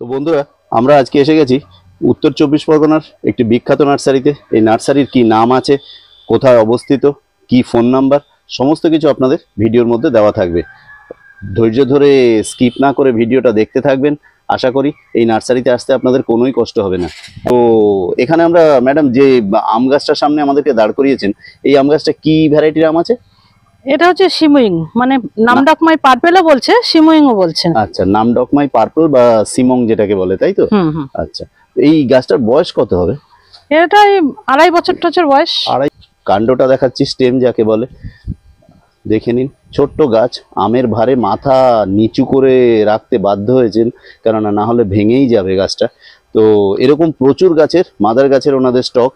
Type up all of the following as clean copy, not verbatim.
তো বন্ধুরা, আমরা আজকে এসে গেছি উত্তর চব্বিশ পরগনার একটি বিখ্যাত নার্সারিতে। এই নার্সারির কি নাম আছে, কোথায় অবস্থিত, কি ফোন নাম্বার, সমস্ত কিছু আপনাদের ভিডিওর মধ্যে দেওয়া থাকবে। ধৈর্য ধরে স্কিপ না করে ভিডিওটা দেখতে থাকবেন। আশা করি এই নার্সারিতে আসতে আপনাদের কোনোই কষ্ট হবে না। তো এখানে আমরা ম্যাডাম যে আম গাছটার সামনে আমাদেরকে দাঁড় করিয়েছেন, এই আম গাছটা কি ভ্যারাইটির আম আছে? এটা হচ্ছে সিমুইং, মানে নামডকমাই পার্পেলও বলছে, সিমুইংও বলছেন। আচ্ছা, নামডকমাই পার্পল বা সিমং যেটাকে বলে, তাই তো? আচ্ছা, এই গাছটার বয়স কত হবে? এটা 2.5 বছর টছর বয়স। কাণ্ডটা দেখাচ্ছি, স্টেম যাকে বলে, দেখে নিন। ছোট্ট গাছ, আমের ভারে মাথা নিচু করে রাখতে বাধ্য হয়েছেন, কেননা না হলে ভেঙেই যাবে গাছটা। তো এরকম প্রচুর গাছের, মাদার গাছের ওনাদের স্টক।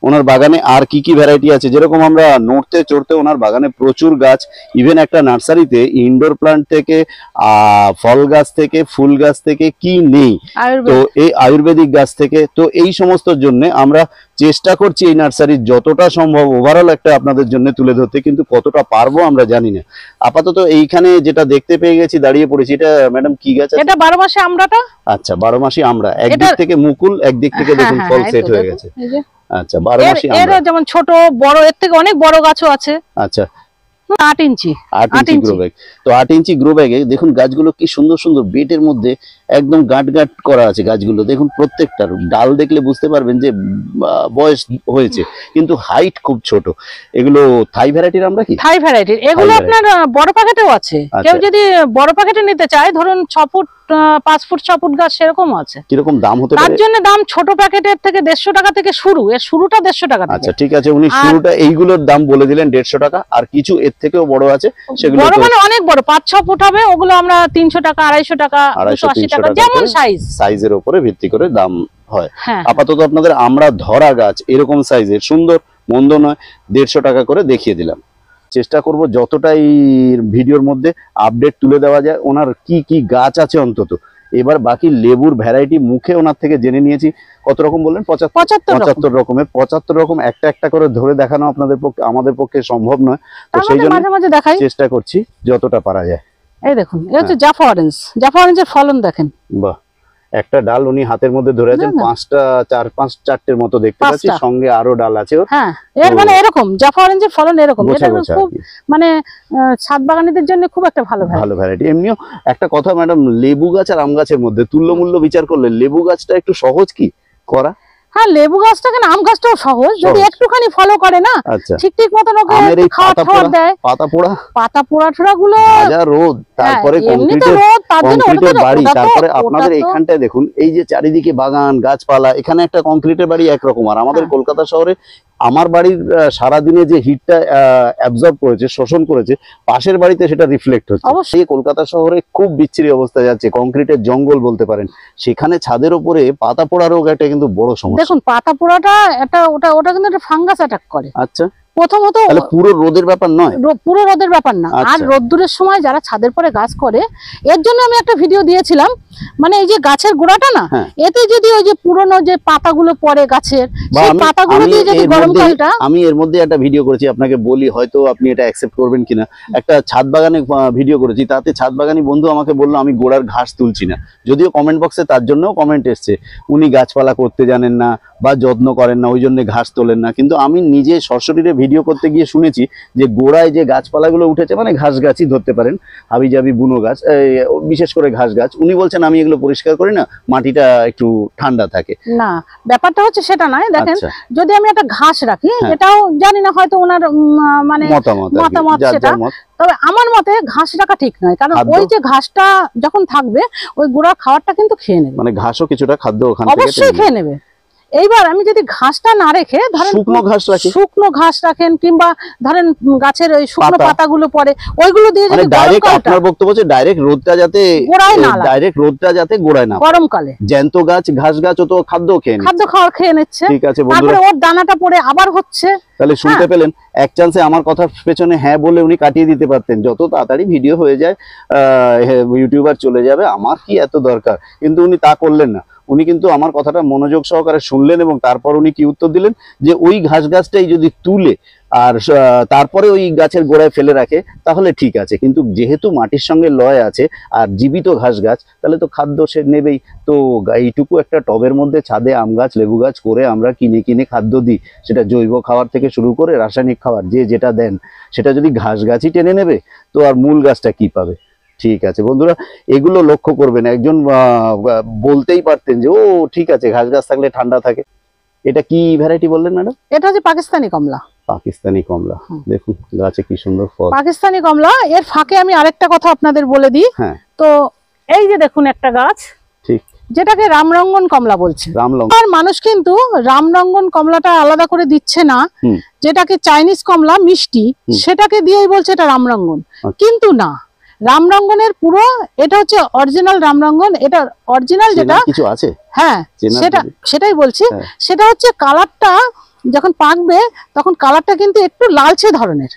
ওনার বাগানে আর কি কি ভ্যারাইটি আছে, যেরকম আমরা নড়তে চড়তে ওনার বাগানে প্রচুর গাছ। ইভেন একটা নার্সারিতে ইনডোর প্লান্ট থেকে ফল গাছ থেকে ফুল গাছ থেকে কি নেই, তো এই আয়ুর্বেদিক গাছ থেকে। তো এই সমস্ত জন্য আমরা চেষ্টা করছি এই নার্সারির যতটা সম্ভব ওভারঅল একটা আপনাদের জন্য তুলে ধরতে, কিন্তু কতটা পারবো আমরা জানি না। আপাতত এইখানে যেটা দেখতে পেয়ে গেছি, দাঁড়িয়ে পড়েছি, এটা ম্যাডাম কি গাছ? এটা 12 মাসে আমড়াটা। আচ্ছা, 12 মাসি আমরা, একদিক থেকে মুকুল, একদিক থেকে দেখুন ফল সেট হয়ে গেছে। আচ্ছা, 12 মাসি আমরা। এর যেমন ছোট বড়, এর থেকে অনেক বড় গাছও আছে। আচ্ছা, 8 ইঞ্চি 8 ইঞ্চি গ্রো ব্যাগ। তো 8 ইঞ্চি গ্রো ব্যাগে দেখুন গাছগুলো কি সুন্দর সুন্দর বেটের মধ্যে একদম গাঁট গাঁট করা আছে গাছগুলো। দেখুন প্রত্যেকটার ডাল দেখলে বুঝতে পারবেন যে বয়স হয়েছে, কিন্তু হাইট খুব ছোট। এগুলো থাই ভ্যারাইটির আমরা কি? থাই ভ্যারাইটির। এগুলো আপনার বড় প্যাকেটেও আছে। কেউ যদি বড় প্যাকেটে নিতে চায়, ধরুন 6 ফুট 5 ফুট 6 ফুট গাছ সেরকম আছে। কিরকম দাম হতে পারে? তার জন্য দাম ছোট প্যাকেটের থেকে 150 টাকা থেকে শুরু। এর শুরুটা 150 টাকা থেকে। আচ্ছা, ঠিক আছে, উনি শুরুটা এইগুলোর দাম বলে দিলেন 150 টাকা। আর কিছু এর থেকেও বড় আছে, সেগুলো বড় মানে অনেক বড় 5-6 ফুট হবে, ওগুলো আমরা 300 টাকা 250 টাকা 280 টাকা যেমন সাইজের উপরে ভিত্তি করে দাম হয়। আপাতত আপনাদের আমরা ধরা গাছ এরকম সাইজের সুন্দর, মন্দ নয়, 150 টাকা করে দেখিয়ে দিলাম। চেষ্টা করব যতটাই ভিডিওর মধ্যে আপডেট তুলে দেওয়া যায় ওনার কি কি গাছ আছে অন্তত। এবার বাকি লেবুর ভ্যারাইটি মুখে ওনার থেকে জেনে নিয়েছি। কত রকম বললেন? 75 রকমের। 75 রকম একটা একটা করে ধরে দেখানো আপনাদের পক্ষে, আমাদের পক্ষে সম্ভব নয়। তো সেই জন্য মাঝে মাঝে দেখাই, চেষ্টা করছি যতটা পারা যায়। এই দেখুন, এটা হচ্ছে জাফা অরেঞ্জ। জাফা অরেঞ্জের ফলন দেখেন। বাহ, একটা ডাল উনি হাতের মধ্যে ধরে আছেন, 4-5-4টের মতো দেখতে পাচ্ছি, সঙ্গে আরো ডাল আছে। হ্যাঁ, এর মানে এরকম জাফা অরেঞ্জের ফলন এরকম। এটা খুব মানে ছাদ বাগানীদের জন্য খুব একটা ভালো ভ্যারাইটি। এমনিও একটা কথা ম্যাডাম, লেবু গাছ আর আম গাছের মধ্যে তুল্যমূল্য বিচার করলে লেবু গাছটা একটু সহজ কি করা? হ্যাঁ, লেবু গাছটা কেন, আম গাছটাও সহজ যদি একটুখানি ফলো করে না, ঠিক মতন ওকে খাওয়ার দেয়। পাতা পোড়া ঠোড়া গুলো রোদ, তারপরে কংক্রিটের বাড়ি, তারপরে আপনাদের এখানটায় দেখুন এই যে চারিদিকে বাগান গাছপালা, এখানে একটা কংক্রিটের বাড়ি একরকম, আর আমাদের কলকাতা শহরে আমার বাড়ির সারাদিনে যে হিটটা অ্যাবজর্ব করেছে, শোষণ করেছে, পাশের বাড়িতে সেটা রিফ্লেক্ট হচ্ছে। অবশ্যই কলকাতা শহরে খুব বিচ্ছিরি অবস্থা যাচ্ছে, কংক্রিটের জঙ্গল বলতে পারেন। সেখানে ছাদের উপরে পাতা পোড়া রোগ একটা কিন্তু বড় সমস্যা। দেখুন পাতা পোড়াটা ওটা কিন্তু একটা ফাঙ্গাস অ্যাটাক করে। আচ্ছা, প্রথমত পুরো রোদের ব্যাপার নয়, পুরো রোদের ব্যাপার না। আর রোদ্দুরের সময় যারা ছাদের পরে গাছ করে, এর জন্য আমি একটা ভিডিও দিয়েছিলাম। মানে এই যে গাছের গোড়াটা না, এতে যদি ওই যে পুরনো যে পাতাগুলো পড়ে গাছের, সেই পাতাগুলো দিয়ে যদি গরমকালটা, আমি এর মধ্যে একটা ভিডিও করেছি, আপনাকে বলি, হয়তো আপনি এটা অ্যাকসেপ্ট করবেন কিনা। একটা ছাদ বাগানে ভিডিও করেছি, তাতে ছাদ বাগানি বন্ধু আমাকে বললো আমি গোড়ার ঘাস তুলছি না। যদিও কমেন্ট বক্সে তার জন্যও কমেন্ট এসছে, উনি গাছপালা করতে জানেন না বা যত্ন করেন না, ওই জন্য ঘাস তোলেন না। কিন্তু আমি নিজে সশরীরে ভিডিও করতে গিয়ে শুনেছি যে গোড়ায় যে গাছপালাগুলো উঠেছে, মানে ঘাস গাছই ধরতে পারেন, হাবিজাবি বুনো গাছ, বিশেষ করে ঘাস গাছ, উনি বলছেন আমি এগুলো পরিষ্কার করি না, মাটিটা একটু ঠান্ডা থাকে। না, ব্যাপারটা হচ্ছে সেটা নয়। দেখেন, যদি আমি একটা ঘাস রাখি, এটাও জানি না, হয়তো ওনার মানে মতামত সেটা, তবে আমার মতে ঘাস রাখা ঠিক নয়। কারণ ওই যে ঘাসটা যখন থাকবে, ওই গোড়ার খাবারটা কিন্তু খেয়ে নেবে। মানে ঘাসও কিছুটা খাদ্য ওখান থেকে অবশ্যই খেয়ে নেবে। এইবার আমি যদি ঘাসটা না রেখে, ধরেন শুকনো ঘাস রাখেন, কিংবা ধরেন গাছের ওই শুকনো পাতাগুলো পড়ে, ওইগুলো দিয়ে যদি ডাইরেক্ট, আপনার বক্তব্য হচ্ছে ডাইরেক্ট রোদটা যাতে গোড়ায় না, গরমকালে জ্যান্ত গাছ ঘাস গাছ ও তো খাদ্য খাওয়ার খেয়ে নিচ্ছে। ঠিক আছে বন্ধুরা, ওর দানাটা পড়ে আবার হচ্ছে। তাহলে শুনতে পেলেন, এক চান্সে আমার কথার পেছনে হ্যাঁ বলে উনি কাটিয়ে দিতে পারতেন, যত তাড়াতাড়ি ভিডিও হয়ে যায় ইউটিউবার চলে যাবে, আমার কি এত দরকার। কিন্তু উনি তা করলেন না, উনি কিন্তু আমার কথাটা মনোযোগ সহকারে শুনলেন এবং তারপর উনি কি উত্তর দিলেন যে ওই ঘাস গাছটাই যদি তুলে আর তারপরে ওই গাছের গোড়ায় ফেলে রাখে তাহলে ঠিক আছে, কিন্তু যেহেতু মাটির সঙ্গে লয় আছে আর জীবিত ঘাস গাছ, তাহলে তো খাদ্য সে নেবেই। তো এইটুকু একটা টবের মধ্যে ছাদে আম গাছ লেবু গাছ করে আমরা কিনে কিনে খাদ্য দিই, সেটা জৈব খাবার থেকে শুরু করে রাসায়নিক খাবার যে যেটা দেন, সেটা যদি ঘাস গাছই টেনে নেবে তো আর মূল গাছটা কি পাবে? ঠিক আছে বন্ধুরা, এগুলো লক্ষ্য করবেন। একজন বলতেই পারতেন যে ও ঠিক আছে ঘাস গাছ থাকলে ঠান্ডা থাকে। এটা কি ভ্যারাইটি বললেন ম্যাডাম? এটা হচ্ছে পাকিস্তানি কমলা। পাকিস্তানি কমলা, দেখুন গাছে কি সুন্দর ফল। পাকিস্তানি কমলা। এর ফাঁকে আমি আরেকটা কথা আপনাদের বলে দিই। হ্যাঁ, তো এই যে দেখুন একটা গাছ, ঠিক, যেটাকে রামরঙ্গন কমলা বলছে। আর মানুষ কিন্তু রামরঙ্গন কমলাটা আলাদা করে দিচ্ছে না, যেটাকে চাইনিজ কমলা মিষ্টি সেটাকে দিয়েই বলছে এটা রামরঙ্গন। কিন্তু না, রামরঙ্গনের পুরো এটা হচ্ছে অরিজিনাল রামরঙ্গন। এটা অরিজিনাল যেটা কিছু আছে, হ্যাঁ সেটাই বলছি। সেটা হচ্ছে কালারটা যখন পাকবে তখন কালারটা কিন্তু একটু লালচে ধরনের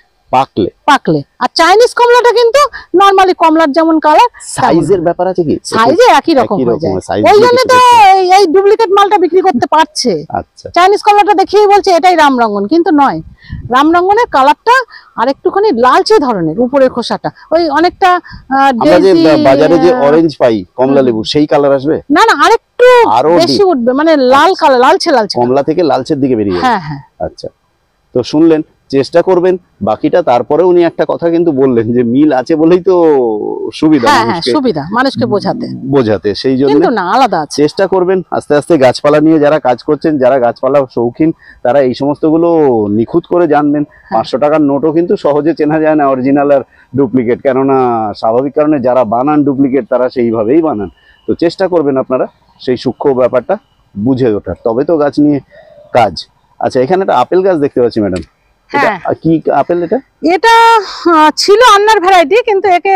পাকলে। আর চাইনিজ কমলাটা কিন্তু নরমালি কমলার যেমন কালার, সাইজের ব্যাপার আছে কি, সাইজে একই রকম হয়ে যায়। ওই জন্য তো এই ডুপ্লিকেট মালটা বিক্রি করতে পারছে। আচ্ছা, চাইনিজ কমলাটা দেখিয়ে বলছে এটাই রামরঙ্গন, কিন্তু নয়। রামরঙ্গনের কালারটা আর একটুখানি লালচে ধরনের উপরের খোসাটা, ওই অনেকটা বাজারে যে অরেঞ্জ পাই কমলা লেবু সেই কালার আসবে না, আরেকটু বেশি উঠবে, মানে লাল কালার, লালচে কমলা থেকে লালচের দিকে বেরিয়ে যাবে। হ্যাঁ হ্যাঁ। আচ্ছা, তো শুনলেন, চেষ্টা করবেন বাকিটা। তারপরে উনি একটা কথা কিন্তু বললেন যে মিল আছে বলেই তো সুবিধা, সুবিধা মানুষকে বোঝাতে, সেই জন্য কিন্তু না আলাদা আছে। চেষ্টা করবেন আস্তে আস্তে গাছপালা নিয়ে যারা কাজ করছেন, যারা গাছপালা শৌখিন, তারা এই সমস্ত গুলো নিখুঁত করে জানবেন। 500 টাকার নোটও কিন্তু সহজে চেনা যায় না অরিজিনাল আর ডুপ্লিকেট, কেননা স্বাভাবিক কারণে যারা বানান ডুপ্লিকেট তারা সেইভাবেই বানান। তো চেষ্টা করবেন আপনারা সেই সূক্ষ্ম ব্যাপারটা বুঝে ওঠার, তবে তো গাছ নিয়ে কাজ। আচ্ছা, এখানে একটা আপেল গাছ দেখতে পাচ্ছি ম্যাডাম, কি আপেল এটা? এটা ছিল আন্নার ভ্যারাইটি, কিন্তু একে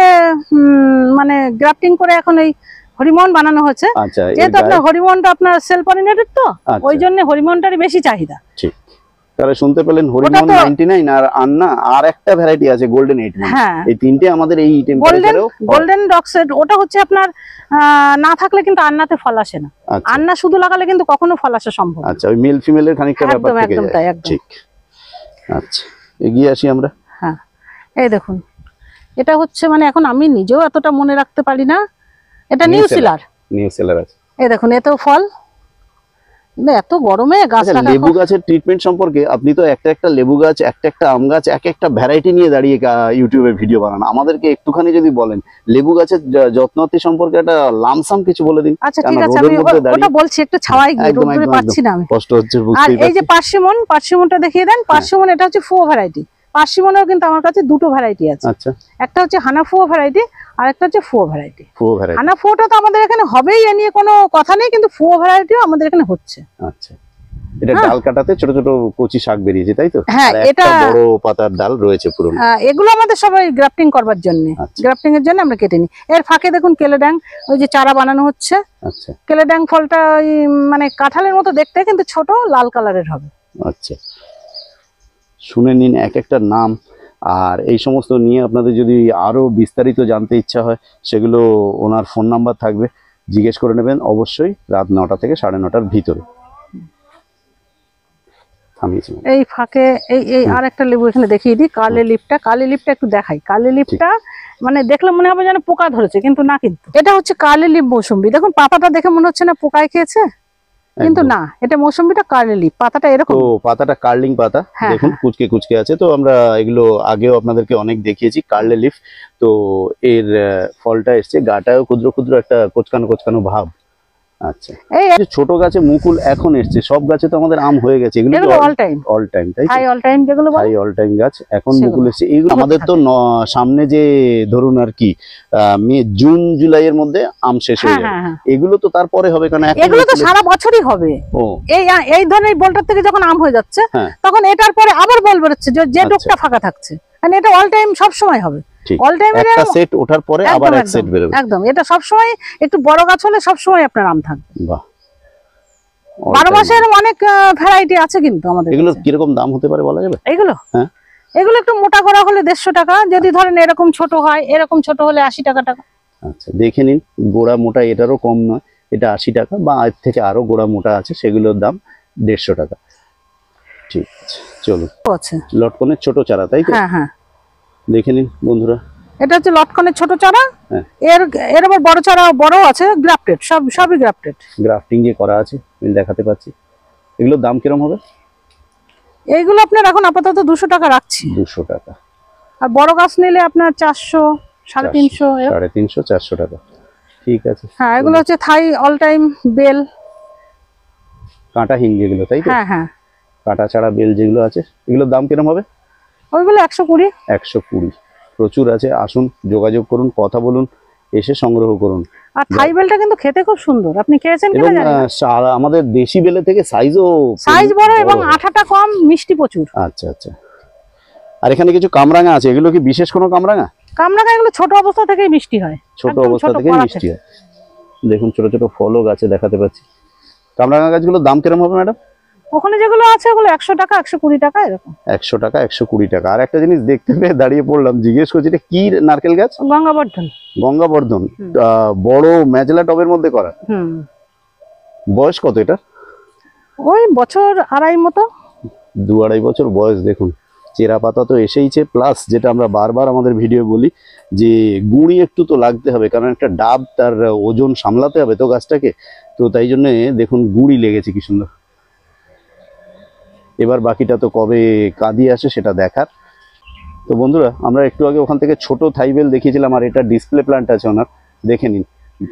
মানে গ্রাফটিং করে এখন এই হরিমোহন বানানো হচ্ছে। আচ্ছা, যেহেতু আপনার হরিমোহনটা আপনার সেল পলিনেটেড, তো ওই জন্য হরিমোহনটারই বেশি চাহিদা। ঠিক, তাহলে শুনতে পেলেন হরিমোহন 99 আর আন্না, আর একটা ভ্যারাইটি আছে গোল্ডেন 81। এই তিনটে আমাদের এই টেম্পারেচারেও। গোল্ডেন রকসেড ওটা হচ্ছে আপনার না থাকলে কিন্তু আন্নাতে ফল আসে না। আন্না শুধু লাগালে কিন্তু কখনো ফল আসা সম্ভব না। আচ্ছা, ওই মেল ফিমেলের খানিকটা ব্যাপার থেকে যায়। ঠিক, আচ্ছা এগিয়ে আসি আমরা। হ্যাঁ, এই দেখুন, এটা হচ্ছে মানে এখন আমি নিজেও এতটা মনে রাখতে পারি না। এটা নিউ সেলার আছে। এই দেখুন, এতেও ফল। এত গরমে গাছ, লেবু গাছের ট্রিটমেন্ট সম্পর্কে আপনি তো একটা একটা লেবু গাছ, একটা একটা আম গাছ, এক একটা ভ্যারাইটি নিয়ে দাঁড়িয়ে ইউটিউবে ভিডিও বানান। আমাদেরকে একটুখানি যদি বলেন লেবু গাছের যত্নআত্তি সম্পর্কে একটা লামসাম কিছু বলে দিন। আচ্ছা ঠিক আছে, আমি ওটা বলছি, একটু ছাওয়ায় গিয়ে রোদে পাচ্ছি না আমি, কষ্ট হচ্ছে। আর এই যে পার্সিমনটা দেখিয়ে দেন। পার্সিমন এটা হচ্ছে ফুয়ো ভ্যারাইটি। পার্সিমনেরও কিন্তু আমার কাছে দুটো ভ্যারাইটি আছে। আচ্ছা, একটা হচ্ছে হানাফুয়ো ভ্যারাইটি আর একটা হচ্ছে ফুয়ো ভ্যারাইটি। হানাফুয়োটা তো আমাদের এখানে হবেই, এ নিয়ে কোনো কথা নেই, কিন্তু ফুয়ো ভ্যারাইটিও আমাদের এখানে হচ্ছে। আচ্ছা, এটা ডাল কাটাতে ছোট ছোট কচি শাক বেরিয়েছে, তাই তো? হ্যাঁ, এটা বড় পাতার ডাল রয়েছে পুরো। এগুলো আমাদের সবাই গ্রাফটিং করবার জন্য, গ্রাফটিং এর জন্য আমরা কেটে নিই। এর ফাঁকে দেখুন কেলেড্যাং, ওই যে চারা বানানো হচ্ছে। আচ্ছা, কেলেড্যাং ফলটা মানে কাঁঠালের মতো দেখতে, কিন্তু ছোট লাল কালারের হবে। আচ্ছা, শুনে নিন এক একটা নাম। আর এই সমস্ত নিয়ে আপনাদের যদি আরো বিস্তারিত জানতে ইচ্ছা হয়, সেগুলো ওনার ফোন নাম্বার থাকবে, জিজ্ঞেস করে নেবেন অবশ্যই রাত 9টা থেকে 9:30টার ভিতরে। এই ফাঁকে এই আর একটা লেবু এখানে দেখিয়ে দিই, কালি লিপটা একটু দেখাই। কালি লিপটা মানে দেখলে মনে হবে যেন পোকা ধরেছে, কিন্তু না। কিন্তু এটা হচ্ছে কালি লিপ মৌসুম্বি। দেখুন পাতাটা দেখে মনে হচ্ছে না পোকায় খেয়েছে, কিন্তু না, এটা মৌসুম্বিটা কার্লি লিপ। পাতাটা এরকম, তো পাতাটা কার্লিং পাতা, দেখুন কুচকে কুচকে আছে। তো আমরা এগুলো আগেও আপনাদেরকে অনেক দেখিয়েছি, কার্লি লিফ। তো এর ফলটা এসছে, গাটাও ক্ষুদ্র ক্ষুদ্র একটা কোচকানো কোচকানো ভাব। আচ্ছা, এই ছোট গাছে মুকুল এখন এসছে, সব গাছে তো আমাদের আম হয়ে গেছে। এগুলো অল টাইম তাই হাই অল টাইম, যেগুলো হাই অল টাইম গাছ এখন মুকুল এসছে। এগুলো আমাদের তো সামনে যে ধরুন আর কি জুন জুলাই এর মধ্যে আম শেষ হয়ে যাবে। এগুলো তো তারপরে হবে, কারণ এগুলো তো সারা বছরই হবে। এই ধরনের বলটার থেকে যখন আম হয়ে যাচ্ছে, তখন এটার পরে আবার বল বেরোচ্ছে, যে ডোকটা ফাঁকা থাকছে। মানে এটা অল টাইম সব সময় হবে। অল টাইম একটা সেট ওঠার পরে আবার এক সেট বেরোবে। একদম, এটা সব সময় একটু বড় গাছ হলে সব সময় আপনার আম থাকবে। বাহ, 12 মাসের অনেক ভ্যারাইটি আছে কিন্তু আমাদের। এগুলো কি রকম দাম হতে পারে বলা যাবে? এগুলো এগুলো একটু মোটা করা হলে 150 টাকা, যদি ধরেন এরকম ছোট হয়, এরকম ছোট হলে 80 টাকা। আচ্ছা, দেখে নিন, গোড়া মোটা এটারও কম নয়। এটা 80 টাকা, বা এর থেকে আরো গোড়া মোটা আছে সেগুলোর দাম 150 টাকা। ঠিক আছে, চলুন। লটকনের ছোট চারা, তাই তো? হ্যাঁ হ্যাঁ, দেখে নিন বন্ধুরা, এটা হচ্ছে লটকনের ছোট চারা। এর আবার বড় চারা বড় আছে, গ্রাফটেড, সবই গ্রাফটেড, গ্রাফটিং যে করা আছে আমি দেখাতে পাচ্ছি। এগুলোর দাম কিরকম হবে? এইগুলো আপনার এখন আপাতত 200 টাকা রাখছি। 200 টাকা। আর বড় গাছ নিলে আপনার 400, 350, 350, 400 টাকা। ঠিক আছে। হ্যাঁ, এগুলো হচ্ছে থাই অল টাইম বেল, কাঁটাহীন যেগুলো, তাই তো? হ্যাঁ হ্যাঁ, কাঁটা ছাড়া বেল যেগুলো আছে, এগুলোর দাম কিরকম হবে? ওইগুলো 120। 120। প্রচুর আছে, আসুন যোগাযোগ করুন, কথা বলুন, এসে সংগ্রহ করুন। আর থাই বেলটা কিন্তু খেতে খুব সুন্দর, আপনি খেয়েছেন কিনা জানি না। আমাদের দেশি বেলে থেকে সাইজ বড় এবং আঠাটা কম, মিষ্টি প্রচুর। আচ্ছা আচ্ছা। আর এখানে কিছু কামরাঙা আছে, এগুলো কি বিশেষ কোনো কামরাঙা? কামরাঙা এগুলো ছোট অবস্থা থেকেই মিষ্টি হয়, ছোট অবস্থা থেকেই মিষ্টি হয়। দেখুন ছোট ছোট ফলও গাছে দেখাতে পাচ্ছি। কামরাঙা গাছগুলোর দাম কিরকম হবে ম্যাডাম? ওখানে যেগুলো আছে ওগুলো 100 টাকা, 120 টাকা এরকম। 100 টাকা, 120 টাকা। আর একটা জিনিস দেখতে পেয়ে দাঁড়িয়ে পড়লাম, জিজ্ঞেস করছি এটা কি নারকেল গাছ? গঙ্গাবর্ধন। গঙ্গাবর্ধন, বড় মেজলা টবের মধ্যে করা। বয়স কত এটা? ওই বছর আড়াই মতো। 2-2.5 বছর বয়স। দেখুন চেরা পাতা তো এসেইছে, প্লাস যেটা আমরা বারবার আমাদের ভিডিও বলি যে গুঁড়ি একটু তো লাগতে হবে, কারণ একটা ডাব তার ওজন সামলাতে হবে তো গাছটাকে, তো তাই জন্য দেখুন গুঁড়ি লেগেছে কি সুন্দর। এবার বাকিটা তো কবে কাঁদি আসে সেটা দেখার। তো বন্ধুরা, আমরা একটু আগে ওখান থেকে ছোট থাইবেল দেখিয়েছিলাম, আর এটা ডিসপ্লে প্ল্যান্ট আছে ওনার, দেখে নিন।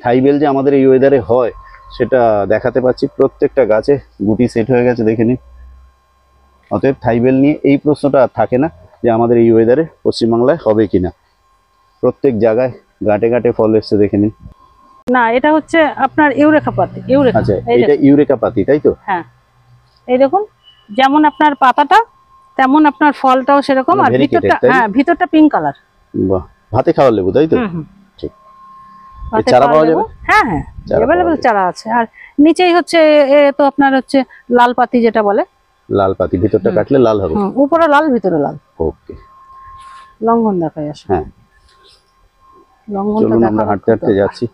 থাইবেল যে আমাদের এই ওয়েদারে হয় সেটা দেখাতে পাচ্ছি। প্রত্যেকটা গাছে গুটি সেট হয়ে গেছে, দেখে নিন। অতএব থাইবেল নিয়ে এই প্রশ্নটা আর থাকে না যে আমাদের এই ওয়েদারে পশ্চিমবাংলায় হবে কিনা। প্রত্যেক জায়গায় গাঁটে গাঁটে ফল এসছে, দেখে নিন। না, এটা হচ্ছে আপনার ইউরেকা পাতি। আচ্ছা, এটা ইউরেকা পাতি, তাই তো? হ্যাঁ, এই দেখুন, যেমন আপনার পাতাটা তেমন আপনার ফলটাও সেরকম। আর ভিতরটা, হ্যাঁ, ভিতরটা পিঙ্ক কালার। বাহ, ভাতে খাওয়ার লেবু, তাই তো? ঠিক। চারা পাওয়া যাবে? হ্যাঁ হ্যাঁ, अवेलेबल চারা আছে। আর নিচেই হচ্ছে তো আপনার হচ্ছে লাল পাতি, যেটা বলে লাল পাতি। ভিতরটা কাটলে লাল হবে? উপরে লাল, ভিতরে লাল। ওকে। লঙ্ঘন দেখাই আসে। হ্যাঁ, লঙ্ঘনটা আমরা হাঁটতে হাঁটতে যাচ্ছি,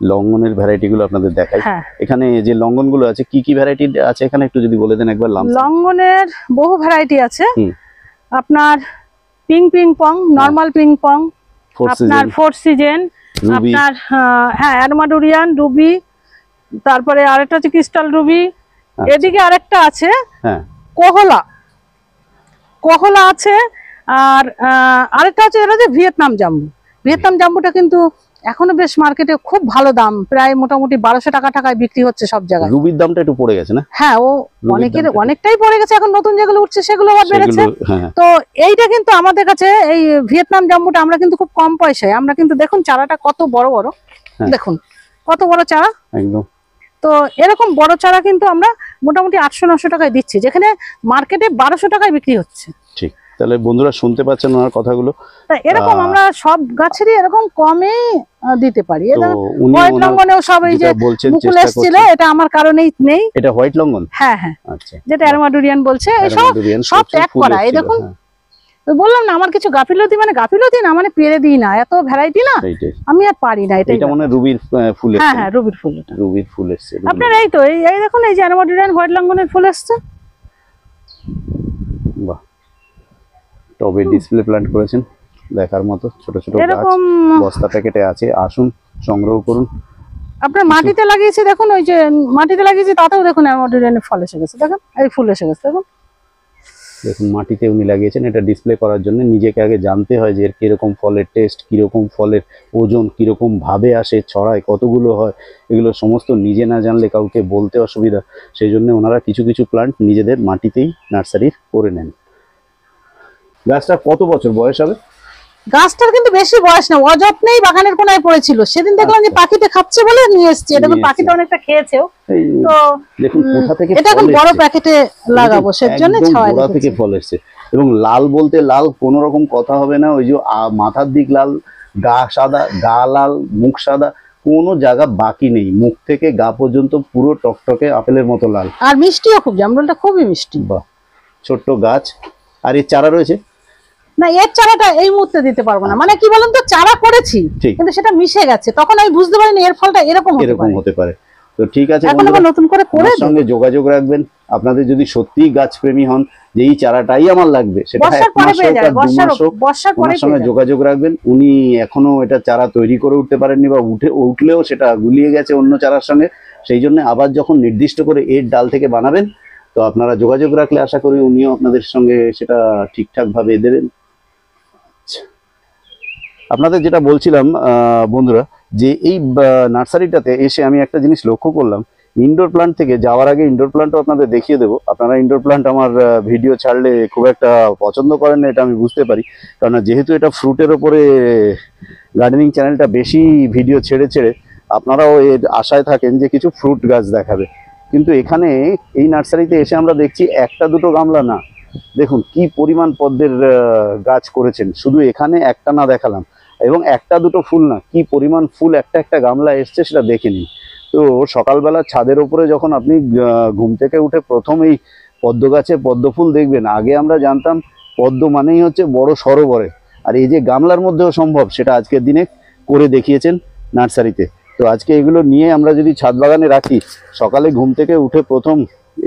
লঙ্ঘনের ভ্যারাইটি গুলো আপনাদের দেখাই। এখানে যে লঙ্ঘন গুলো আছে, কি কি ভ্যারাইটি আছে এখানে একটু যদি বলে দেন একবার। লঙ্ঘনের বহু ভ্যারাইটি আছে। আপনার ping ping pong, normal ping pong, আপনার ফোর সিজন, আপনার হ্যাঁ অ্যাডমাডুরিয়ান, রুবি, তারপরে আরেকটা হচ্ছে ক্রিস্টাল রুবি। এদিকে আরেকটা আছে কোহলা, কোহলা আছে। আর আরেকটা হচ্ছে এটা হচ্ছে ভিয়েতনাম জাম্বু। ভিয়েতনাম জাম্বুটা কিন্তু এখনো বেশ মার্কেটে খুব ভালো দাম, প্রায় মোটামুটি 1200 টাকায় বিক্রি হচ্ছে সব জায়গায়। রুবির দামটা একটু পড়ে গেছে না? হ্যাঁ, ও অনেকটাই পড়ে গেছে। এখন নতুন যেগুলো উঠছে সেগুলো আবার বেড়েছে। তো এইটা কিন্তু আমাদের কাছে এই ভিয়েতনাম জাম্বুটা আমরা কিন্তু খুব কম পয়সায়, আমরা কিন্তু দেখুন চারাটা কত বড় বড়, দেখুন কত বড় চারা একদম। তো এরকম বড় চারা কিন্তু আমরা মোটামুটি 800-900 টাকায় দিচ্ছি, যেখানে মার্কেটে 1200 টাকায় বিক্রি হচ্ছে। ঠিক। তাহলে বন্ধুরা শুনতে পাচ্ছেন ওনার কথাগুলো। এরকম আমরা সব গাছেরই এরকম কমে দিতে পারি। এটা হোয়াইট লঙ্ঘনেও সব এই যে মুকুল এসেছিল, এটা আমার কারণেই নেই। এটা হোয়াইট লঙ্ঘন? হ্যাঁ হ্যাঁ, আচ্ছা, যেটা অ্যারমাডুরিয়ান বলছে, এই সব ট্যাগ করা। এই দেখুন, বললাম না আমার কিছু গাফিলতি, মানে গাফিলতি না, মানে পেরে দিই না, এত ভ্যারাইটি না, আমি আর পারি না। এটা মনে রুবির ফুল। হ্যাঁ হ্যাঁ, রুবির ফুল। রুবির ফুল এসছে আপনার। এই তো এই দেখুন, এই যে অ্যারমাডুরিয়ান হোয়াইট লঙ্ঘনের ফুল এসছে। বাহ, টবে ডিসপ্লে প্ল্যান্ট করেছেন, দেখার মতো। ছোট ছোট গাছ বস্তা প্যাকেটে আছে, আসুন সংগ্রহ করুন। আপনার মাটিতে লাগিয়েছে, দেখুন ওই যে মাটিতে লাগিয়েছে, তাতেও দেখুন অ্যারমাডুরিয়ানের ফল এসে গেছে, দেখুন এই ফুল এসে গেছে, দেখুন। দেখুন মাটিতে উনি লাগিয়েছেন, এটা ডিসপ্লে করার জন্য। নিজেকে আগে জানতে হয় যে এর কিরকম ফলের টেস্ট, কিরকম ফলের ওজন, কিরকম ভাবে আসে, ছড়ায় কতগুলো হয়, এগুলো সমস্ত নিজে না জানলে কাউকে বলতে অসুবিধা। সেই জন্য ওনারা কিছু কিছু প্লান্ট নিজেদের মাটিতেই নার্সারির করে নেন। গাছটা কত বছর বয়স হবে? গাছটার কিন্তু বেশি বয়স না, অযত্নেই বাগানের কোনায় পড়েছিল। সেদিন দেখলাম যে পাখিতে খাচ্ছে বলে নিয়ে এসেছে। দেখুন পাখিটা অনেকটা খেয়েছেও। তো দেখুন কোথা থেকে এটা এখন বড় প্যাকেটে লাগাবো, সেজন্য ছয় থেকে ফল এসেছে। এবং লাল বলতে লাল কোনো রকম কথা হবে না, ওই যে মাথার দিক লাল, গা সাদা, গা লাল, মুখ সাদা, কোনো জায়গা বাকি নেই। মুখ থেকে গা পর্যন্ত পুরো টকটকে আপেলের মতো লাল। আর মিষ্টিও খুব, জামরুলটা খুবই মিষ্টি। বাহ, ছোট্ট গাছ। আর এর চারা রয়েছে না, এর চারাটা এই মুহূর্তে দিতে পারবো না। মানে কি বলুন তো, চারা করেছি কিন্তু সেটা মিশে গেছে, তখন আমি বুঝতে পারিনি এর ফলটা এরকম হতে পারে। তো ঠিক আছে, এখন আবার নতুন করে করে আমার সঙ্গে যোগাযোগ রাখবেন। আপনাদের যদি সত্যিই গাছ প্রেমী হন, যে এই চারাটাই আমার লাগবে, সেটা বর্ষার 1 পরে মাস পেয়ে হোক যাবে, আর 2 মাস হোক, বর্ষার পরে ওনার সঙ্গে যোগাযোগ রাখবেন। উনি এখনো এটা চারা তৈরি করে উঠতে পারেননি, বা উঠলেও সেটা গুলিয়ে গেছে অন্য চারার সঙ্গে। সেই জন্য আবার যখন নির্দিষ্ট করে এর ডাল থেকে বানাবেন, তো আপনারা যোগাযোগ রাখলে আশা করি উনিও আপনাদের সঙ্গে সেটা ঠিকঠাক ভাবে দেবেন। আপনাদের যেটা বলছিলাম বন্ধুরা, যে এই নার্সারিটাতে এসে আমি একটা জিনিস লক্ষ্য করলাম। ইনডোর প্লান্ট থেকে যাওয়ার আগে ইনডোর প্লান্টও আপনাদের দেখিয়ে দেবো। আপনারা ইনডোর প্লান্ট আমার ভিডিও ছাড়লে খুব একটা পছন্দ করেন না, এটা আমি বুঝতে পারি, কারণ যেহেতু এটা ফ্রুটের ওপরে গার্ডেনিং চ্যানেলটা বেশি ভিডিও ছেড়ে ছেড়ে আপনারাও এর আশায় থাকেন যে কিছু ফ্রুট গাছ দেখাবে। কিন্তু এখানে এই নার্সারিতে এসে আমরা দেখছি একটা দুটো গামলা না, দেখুন কি পরিমাণ পদ্মের গাছ করেছেন। শুধু এখানে একটা না দেখালাম, এবং একটা দুটো ফুল না, কি পরিমাণ ফুল একটা একটা গামলা এসছে সেটা দেখে নিন। তো সকালবেলা ছাদের উপরে যখন আপনি ঘুম থেকে উঠে প্রথম এই পদ্ম গাছে পদ্ম ফুল দেখবেন, আগে আমরা জানতাম পদ্ম মানেই হচ্ছে বড় সরোবরে, আর এই যে গামলার মধ্যেও সম্ভব, সেটা আজকের দিনে করে দেখিয়েছেন নার্সারিতে। তো আজকে এগুলো নিয়ে আমরা যদি ছাদ বাগানে রাখি, সকালে ঘুম থেকে উঠে প্রথম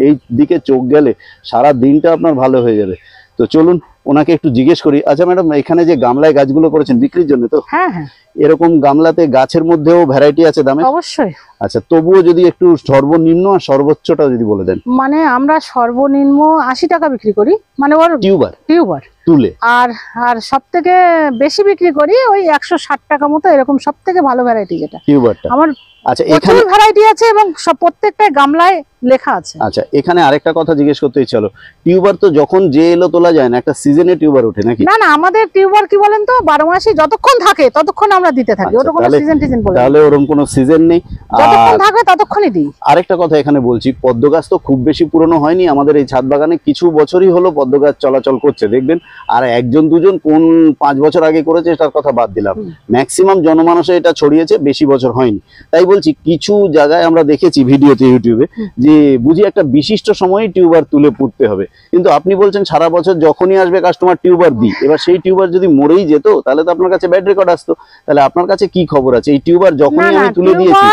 এই দিকে চোখ গেলে সারা দিনটা আপনার ভালো হয়ে যাবে। তো চলুন ওনাকে একটু জিজ্ঞেস করি। আচ্ছা ম্যাডাম, এখানে যে গামলায় গাছগুলো করেছেন বিক্রির জন্য, তো হ্যাঁ হ্যাঁ, এরকম গামলাতে গাছের মধ্যেও ভ্যারাইটি আছে দামে? অবশ্যই। আচ্ছা, তবুও যদি একটু সর্বনিম্ন আর সর্বোচ্চটা যদি বলে দেন। মানে আমরা সর্বনিম্ন 80 টাকা বিক্রি করি, মানে ওর টিউবার তুলে, আর আর সব থেকে বেশি বিক্রি করি ওই 160 টাকা মতো, এরকম সব থেকে ভালো ভ্যারাইটি যেটা টিউবারটা। আমার। আচ্ছা, এখানে ভ্যারাইটি আছে এবং সব প্রত্যেকটা গামলায় লেখা আছে। আচ্ছা, এখানে আরেকটা কথা জিজ্ঞেস করতে ইচ্ছে হলো, টিউবার তো যখন যে এলো তোলা যায় না, একটা সিজনে টিউবার ওঠে নাকি? না না, আমাদের টিউবার কি বলেন তো 12 মাসই যতক্ষণ থাকে ততক্ষণ আমরা দিতে থাকি। ওটা কোনো সিজন টিজন বলে, তাহলে ওরকম কোনো সিজন নেই, যতক্ষণ থাকে ততক্ষণই দিই। আরেকটা কথা এখানে বলছি, পদ্ম গাছ তো খুব বেশি পুরনো হয়নি আমাদের এই ছাদ বাগানে, কিছু বছরই হলো পদ্ম গাছ চলাচল করছে দেখবেন। আর একজন দুজন কোন 5 বছর আগে করেছে তার কথা বাদ দিলাম, ম্যাক্সিমাম জনমানসে এটা ছড়িয়েছে, বেশি বছর হয়নি। তাই বলছি, কিছু জায়গায় আমরা দেখেছি ভিডিওতে, ইউটিউবে, যে বুঝি একটা বিশিষ্ট সময়ে টিউবার তুলে পুঁততে হবে, কিন্তু আপনি বলছেন সারা বছর যখনই আসবে কাস্টমার টিউবার দিই। এবার সেই টিউবার যদি মরেই যেত, তাহলে তো আপনার কাছে ব্যাড রেকর্ড আসতো। তাহলে আপনার কাছে কি খবর আছে এই টিউবার যখনই আমি তুলে দিয়েছি?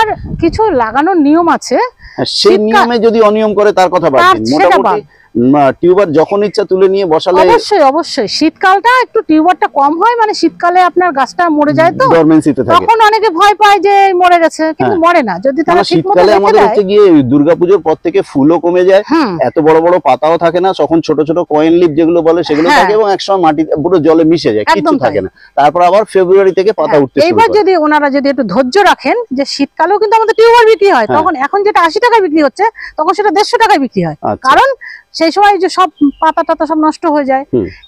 কিছু লাগানোর নিয়ম আছে, সেই নিয়মে যদি অনিয়ম করে তার কথা বাদ দিন, মোটামুটি টিউবার যখন ইচ্ছা তুলে নিয়ে বসালে। অবশ্যই অবশ্যই, শীতকালটা একটু টিউবারটা কম হয়, মানে শীতকালে আপনার গাছটা মরে যায়, তো ডরমেন্সিতে থাকে, তখন অনেকে ভয় পায় যে মরে গেছে, কিন্তু মরে না যদি তারা শীতকালে আমাদের হচ্ছে গিয়ে দুর্গাপূজার পর থেকে ফুলও কমে যায়, এত বড় বড় পাতাও থাকে না, তখন ছোট ছোট কয়েন লিপ যেগুলো বলে সেগুলো থাকে, এবং একসময় মাটিতে পুরো জলে মিশে যায়, কিছু থাকে না। তারপর আবার ফেব্রুয়ারি থেকে পাতা উঠতে শুরু করে। এইবার যদি ওনারা যদি একটু ধৈর্য রাখেন, যে শীতকালেও কিন্তু আমাদের টিউবার বিক্রি হয়, তখন এখন যেটা 80 টাকায় বিক্রি হচ্ছে, তখন সেটা 150 টাকায় বিক্রি হয়, কারণ সেই সময় যে সব পাতা টাতা সব নষ্ট হয়ে যায়।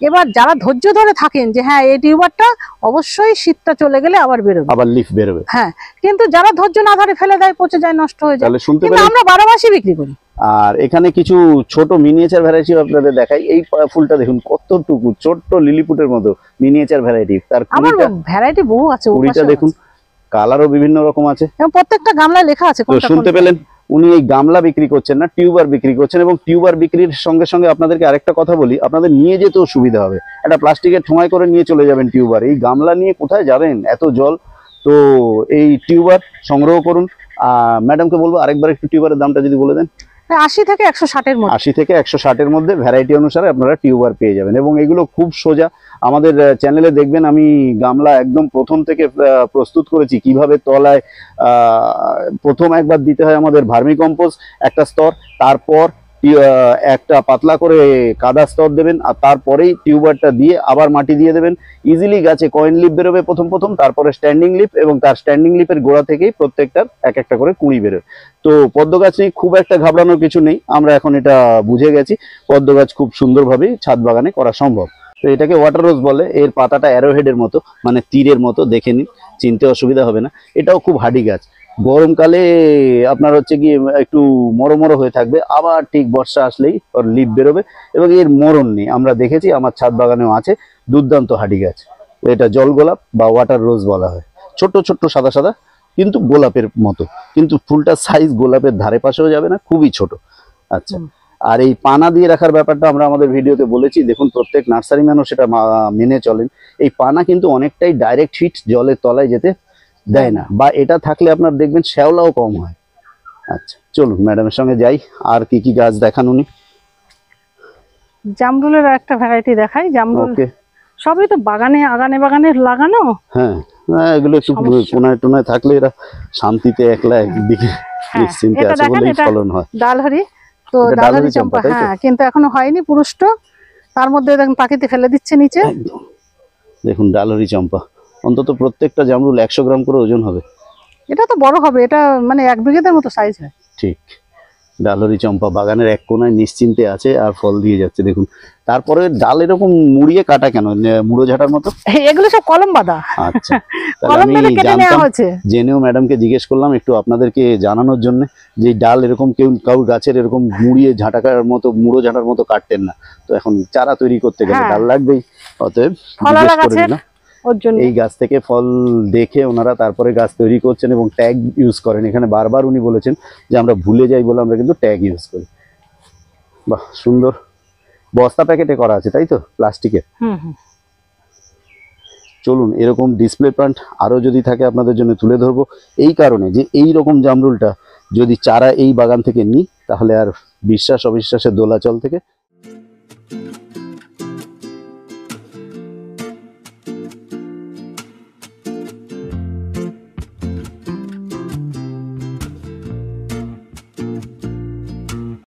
এবার যারা ধৈর্য ধরে থাকেন যে হ্যাঁ এই টিউবারটা অবশ্যই শীতটা চলে গেলে আবার বেরোবে, আবার লিফ বেরোবে, হ্যাঁ, কিন্তু যারা ধৈর্য না ধরে ফেলে দেয়, পচে যায়, নষ্ট হয়ে যায়, কিন্তু আমরা 12 মাসই বিক্রি করি। আর এখানে কিছু ছোট মিনিয়েচার ভ্যারাইটি আপনাদের দেখাই। এই ফুলটা দেখুন কতটুকু ছোট্ট লিলিপুটের মতো মিনিয়েচার ভ্যারাইটি, তার ভ্যারাইটি বহু আছে, কুড়িটা দেখুন, কালারও বিভিন্ন রকম আছে, এবং প্রত্যেকটা গামলায় লেখা আছে। শুনতে পেলেন, উনি এই গামলা বিক্রি করছেন না, টিউবার বিক্রি করছেন। এবং টিউবার বিক্রির সঙ্গে সঙ্গে আপনাদেরকে আরেকটা কথা বলি, আপনাদের নিয়ে যেতেও সুবিধা হবে। একটা প্লাস্টিকের ঠোঙায় করে নিয়ে চলে যাবেন টিউবার, এই গামলা নিয়ে কোথায় যাবেন, এত জল। তো এই টিউবার সংগ্রহ করুন। ম্যাডামকে বলবো আরেকবার একটু টিউবারের দামটা যদি বলে দেন। 80 থেকে 160-এর মধ্যে, 80 থেকে 160-এর মধ্যে ভ্যারাইটি অনুসারে আপনারা টিউবার পেয়ে যাবেন। এবং এগুলো খুব সোজা, আমাদের চ্যানেলে দেখবেন আমি গামলা একদম প্রথম থেকে প্রস্তুত করেছি, কিভাবে তলায় প্রথম একবার দিতে হয় আমাদের ভার্মি কম্পোস্ট একটা স্তর, তারপর একটা পাতলা করে কাদা স্তর দেবেন, আর তারপরেই টিউবারটা দিয়ে আবার মাটি দিয়ে দেবেন। ইজিলি গাছে কয়েন লিপ বেরোবে প্রথম, তারপরে স্ট্যান্ডিং লিপ, এবং তার স্ট্যান্ডিং লিপের গোড়া থেকেই প্রত্যেকটার এক একটা করে কুঁড়ি বেরোবে। তো পদ্ম গাছ নিয়ে খুব একটা ঘাবড়ানোর কিছু নেই, আমরা এখন এটা বুঝে গেছি, পদ্ম গাছ খুব সুন্দরভাবেই ছাদ বাগানে করা সম্ভব। তো এটাকে ওয়াটার রোজ বলে, এর পাতাটা অ্যারোহেডের মতো, মানে তীরের মতো, দেখে নিন, চিনতে অসুবিধা হবে না। এটাও খুব হার্ডি গাছ, গরমকালে আপনার হচ্ছে গিয়ে একটু মরো হয়ে থাকবে, আবার ঠিক বর্ষা আসলেই ওর লিপ বেরোবে, এবং এর মরণ নেই, আমরা দেখেছি, আমার ছাদ বাগানেও আছে, দুর্দান্ত হার্ডি গাছ। এটা জল গোলাপ বা ওয়াটার রোজ বলা হয়, ছোট্ট ছোট্ট সাদা সাদা, কিন্তু গোলাপের মতো, কিন্তু ফুলটা সাইজ গোলাপের ধারে পাশেও যাবে না, খুবই ছোট। আচ্ছা, আর এই পানা দিয়ে রাখার ব্যাপারটা আমরা আমাদের ভিডিওতে বলেছি, দেখুন প্রত্যেক নার্সারি ম্যানও সেটা মেনে চলেন। এই পানা কিন্তু অনেকটাই ডাইরেক্ট হিট জলের তলায় যেতে দেয় না, বা এটা থাকলে আপনার দেখবেন শ্যাওলাও কম হয়। আচ্ছা চলুন ম্যাডামের সঙ্গে যাই, আর কি কি গাছ দেখান উনি। জামরুলের একটা ভ্যারাইটি দেখাই। জামরুল ওকে, সবই তো বাগানে বাগানে লাগানো। হ্যাঁ এগুলো একটু কোনায় টোনায় থাকলে এরা শান্তিতে একলা একদিকে নিশ্চিন্তে এটা আছে দেখেন, বলেই এটা ফলন হয়। ডালহরি, তো এটা ডালহরি চম্পা, চম্পা, তাই তো? হ্যাঁ, কিন্তু এখনো হয়নি পুরুষ্ট। তার মধ্যে দেখেন পাখিতে ফেলে দিচ্ছে নিচে। একদম। দেখুন ডালহরি চম্পা, অন্তত প্রত্যেকটা জামরুল 100 গ্রাম করে ওজন হবে। এটা তো বড় হবে, এটা মানে 1 বিঘের মতো সাইজ হয়। ঠিক, ডালহরি চম্পা বাগানের এক কোনায় নিশ্চিন্তে আছে আর ফল দিয়ে যাচ্ছে দেখুন। তারপরে ডাল এরকম মুড়িয়ে কাটা কেন, মুড়ো ঝাঁটার মতো? এগুলো সব কলম বাঁধা। আচ্ছা, তাহলে কলম আমি বেঁধে কেটে নেওয়া জানতাম, হয়েছে। জেনেও ম্যাডামকে জিজ্ঞেস করলাম একটু আপনাদেরকে জানানোর জন্য, যে এই ডাল এরকম কেউ কারোর গাছের এরকম মুড়িয়ে ঝাঁটাকার মতো, মুড়ো ঝাঁটার মতো কাটতেন না। তো এখন চারা তৈরি করতে গেলে হ্যাঁ। ডাল লাগবেই, অতএব ফলালা জিজ্ঞেস করে গাছের নিলাম। ওর জন্য। এই গাছ থেকে ফল দেখে ওনারা তারপরে গাছ তৈরি করছেন এবং ট্যাগ ইউজ করেন। এখানে বারবার উনি বলেছেন যে আমরা ভুলে যাই বলে আমরা কিন্তু ট্যাগ ইউজ করি। বাহ সুন্দর, বস্তা প্যাকেটে করা আছে তাই তো, প্লাস্টিকের। হুম হুম। চলুন এরকম ডিসপ্লে প্লান্ট আরও যদি থাকে আপনাদের জন্য তুলে ধরবো, এই কারণে যে এই রকম জামরুলটা যদি চারা এই বাগান থেকে নিই তাহলে আর বিশ্বাস অবিশ্বাসের দোলাচল থেকে